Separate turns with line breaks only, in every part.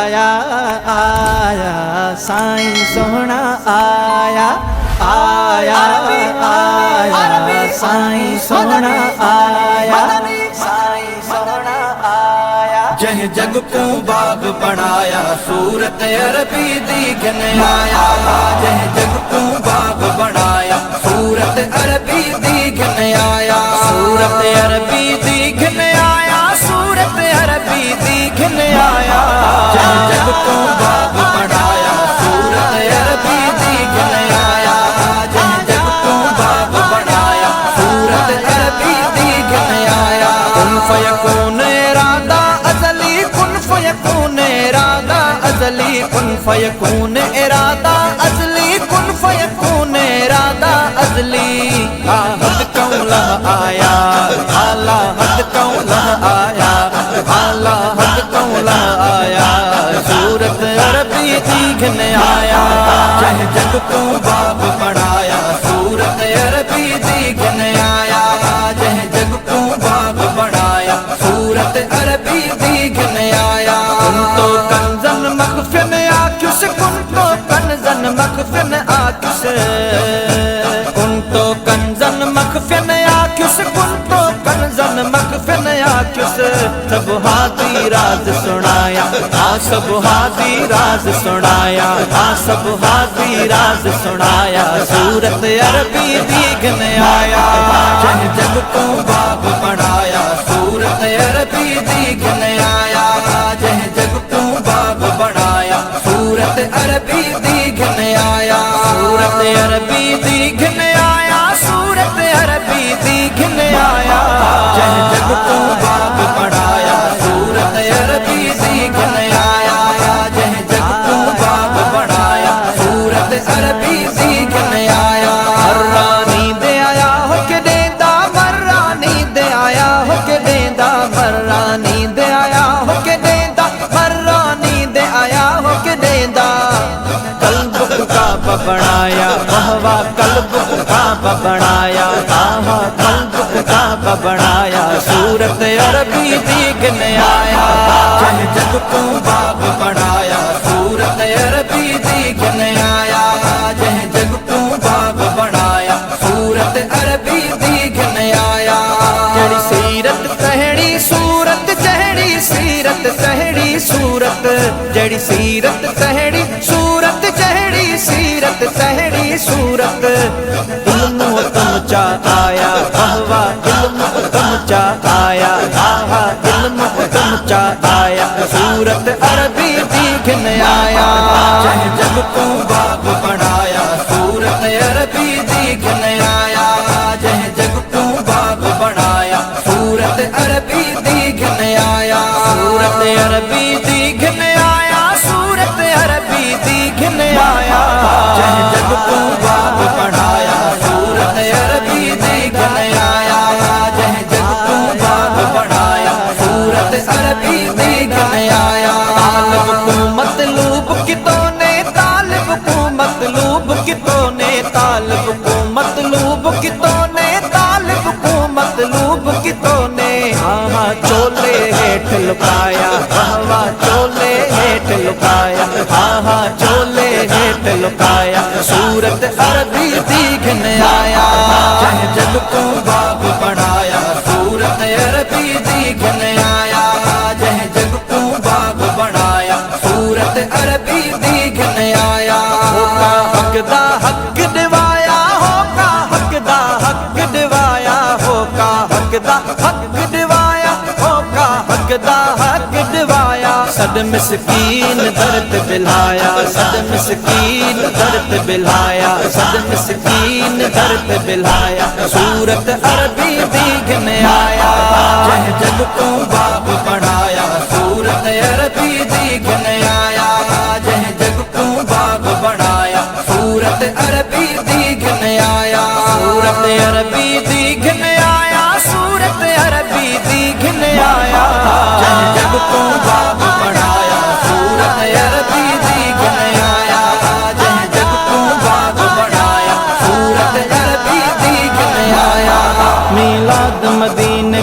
آیا آیا سائیں سونا آیا آیا آیا سائیں سونا آیا سائیں سونا آیا
جہ جگ کو باغ بنایا صورت عربی دیکھن آیا جہ جگ کو باغ بنایا صورت عربی دیکھن آیا
صورت عربی دیکھن آیا صورت عربی دیکھن آیا
جہ جگ کو باغ بنایا صورت عربی دیکھن آیا جہ جگ کو باغ بنایا صورت عربی دیکھن آیا
کن فیکون ارادہ ازلی کن فیکون ارادہ ازلی کن فیکون ارادہ ازلی کن فیکون ارادہ ازلی آہد کون آیا اعلی حد کون آیا اعلی حد کون آیا صورت عربی دیکھن آیا
جہ جگ کو باغ بنایا صورت عربی دیکھن آیا جہ جگ کو باغ بنایا صورت عربی دیکھن آیا
کن تو کنزن مخفن آکس کن تو کنزن مخفن آکس کن تو کنزن مخفن آکس کن تو کنزن مخفن آکس سب ہادی راز سنایا سب ہادی راز سنایا سب ہادی راز سنایا صورت عربی دیکھن آیا
جہ جگ کو باغ بنایا صورت عربی دیکھن آیا جہ جگ کو باغ بنایا صورت عربی دیکھن آیا
صورت عربی دیکھن آیا صورت عربی دیکھن آیا
جہ جگ کو باغ بنایا صورت عربی دیکھن آیا جہ جگ کو باغ بنایا صورت عربی دیکھن آیا
مرانی دے آیا ہو کے دیندا مرانی دے آیا ہو کے دیندا مرانی دے آیا ہو کے دیندا مرانی دے آیا ہو کے دیندا قلب کو کعبہ بنایا بہوا قلب کو کعبہ بنایا آہا قلب کو کعبہ بنایا صورت عربی دیکھن آیا
جہ جگ کو باغ بنایا صورت عربی دیکھن آیا جہ جگ کو باغ بنایا صورت عربی دیکھن آیا
جڑی سیرت کہڑی صورت جہڑی سیرت کہڑی صورت جڑی سیرت کہڑی صورت جہڑی سیرت کہڑی صورت علم تم چا آیا بہوا علم تم چا آیا آہا علم تم چا آیا صورت عربی دیکھن آیا
جہ جگ کو باغ بنایا صورت عربی دیکھن آیا جہ جگ کو باغ بنایا صورت عربی دیکھن آیا
صورت عربی دیکھن آیا صورت عربی دیکھن آیا
جہ جگ کو باغ بنایا صورت عربی دیکھن آیا جہ جگ کو باغ بنایا صورت عربی دیکھن آیا
طالب کو مطلوب کتوں نے طالب کو مطلوب کتوں نے طالب کو مطلوب کتوں نے طالب کو مطلوب کتوں نے ہاں چولے ہیٹھ لکایا ہوا چولے ہیٹھ لکایا ہاں چولے ہیٹھ لکایا صورت عربی دیکھن آیا
جہ جگ کو باغ بنایا صورت عربی دیکھن آیا جہ جگ کو باغ بنایا صورت عربی دیکھن آیا
ہوکا حق دا حق دوایا ہوکا حق دا حق دوایا ہوکا حق دا حق دوایا ہوکا حق دا حق دوایا صد مسکین درد بلایا صد مسکین درد بلایا صد مسکین درد بلایا صورت عربی دیکھن آیا
جہ جگ کو باغ بنایا صورت عربی دیکھن آیا جہ جگ کو باغ بنایا صورت عربی دیکھن آیا
صورت عربی دیکھن آیا صورت عربی دیکھن آیا
جہ جگ کو باغ بنایا صورت عربی دیکھن آیا جہ جگ کو باغ بنایا صورت عربی دیکھن آیا
میلاد مدینے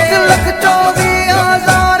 1,24,000